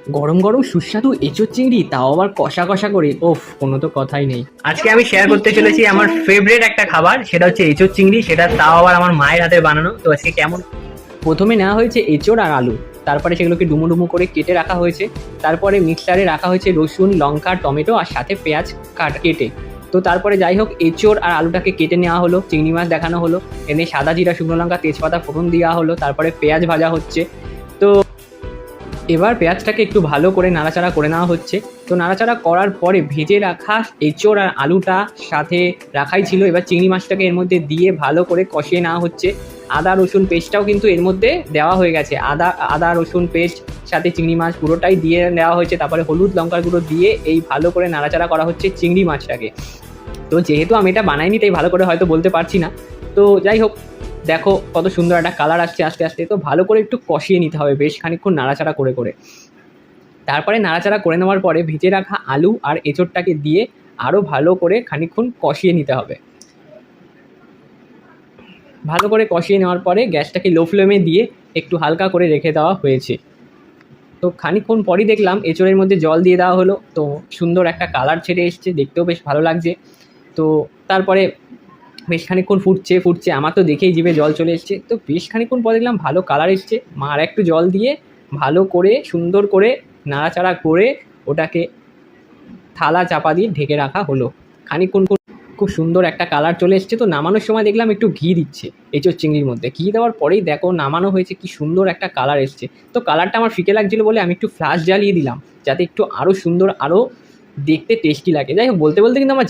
গরম গরম সুস্বাদু এঁচোড় চিংড়ি, তাও আবার কষা কষা করে, ওফ কোনো তো কথাই নেই। আজকে আমি শেয়ার করতে চলেছি আমার ফেভারিট একটা খাবার, সেটা হচ্ছে এঁচোড় চিংড়ি, সেটা তাও আবার আমার মায়ের হাতে বানানো। তো আজকে কেমন, প্রথমে নেওয়া হয়েছে এঁচোড় আর আলু, তারপরে সেগুলোকে ডুমো ডুমো করে কেটে রাখা হয়েছে। তারপরে মিক্সারে রাখা হয়েছে রসুন, লঙ্কা, টমেটো আর সাথে পেঁয়াজ কেটে। তো তারপরে যাই হোক, এঁচোড় আর আলুটাকে কেটে নেওয়া হলো, চিংড়ি মাছ দেখানো হলো, এনে সাদা জিরা, শুকনো লঙ্কা, তেজপাতা ফোড়ন দেওয়া হলো, তারপরে পেঁয়াজ ভাজা হচ্ছে। তো এবার পেঁয়াজটাকে একটু ভালো করে নাড়াচাড়া করে নেওয়া হচ্ছে। তো নাড়াচাড়া করার পরে ভেজে রাখা এঁচোড় আর আলুটা সাথে রাখাই ছিল, এবার চিংড়ি মাছটাকে এর মধ্যে দিয়ে ভালো করে কষিয়ে নেওয়া হচ্ছে। আদা রসুন পেস্টটাও কিন্তু এর মধ্যে দেওয়া হয়ে গেছে, আদা রসুন পেস্ট সাথে চিংড়ি মাছ পুরোটাই দিয়ে দেওয়া হয়েছে। তারপরে হলুদ লঙ্কার গুঁড়ো দিয়ে এই ভালো করে নাড়াচাড়া করা হচ্ছে চিংড়ি মাছটাকে। তো যেহেতু আমি এটা বানাইনি তাই ভালো করে হয়তো বলতে পারছি না। তো যাই হোক, দেখো কত সুন্দর একটা কালার আসছে আস্তে আস্তে। তো ভালো করে একটু কষিয়ে নিতে হবে বেশ খানিকক্ষণ নাড়াচাড়া করে করে। তারপরে নাড়াচাড়া করে নেওয়ার পরে ভেজে রাখা আলু আর এঁচোড়টাকে দিয়ে আরও ভালো করে খানিকক্ষণ কষিয়ে নিতে হবে। ভালো করে কষিয়ে নেওয়ার পরে গ্যাসটাকে লো ফ্লেমে দিয়ে একটু হালকা করে রেখে দেওয়া হয়েছে। তো খানিকক্ষণ পরই দেখলাম এঁচোড়ের মধ্যে জল দিয়ে দেওয়া হলো, তো সুন্দর একটা কালার ছেড়ে এসছে, দেখতেও বেশ ভালো লাগছে। তো তারপরে বেশ খানিকক্ষণ ফুটছে ফুটছে, আমার তো দেখেই জিভে জল চলে এসছে। তো বেশ খানিকক্ষণ পর দেখলাম ভালো কালার এসছে, মা আর একটু জল দিয়ে ভালো করে সুন্দর করে নাড়াচাড়া করে ওটাকে থালা চাপা দিয়ে ঢেকে রাখা হলো। খানিকক্ষণ খুব সুন্দর একটা কালার চলে এসছে। তো নামানোর সময় দেখলাম একটু ঘি দিচ্ছে এঁচোড় চিংড়ির মধ্যে, ঘি দেওয়ার পরেই দেখো নামানো হয়েছে, কি সুন্দর একটা কালার এসছে। তো কালারটা আমার ফিকে লাগছিলো বলে আমি একটু ফ্ল্যাশ জ্বালিয়ে দিলাম, যাতে একটু আরও সুন্দর, আরও দেখতে টেস্টি লাগে। যাই হোক, বলতে বলতে কিন্তু আমার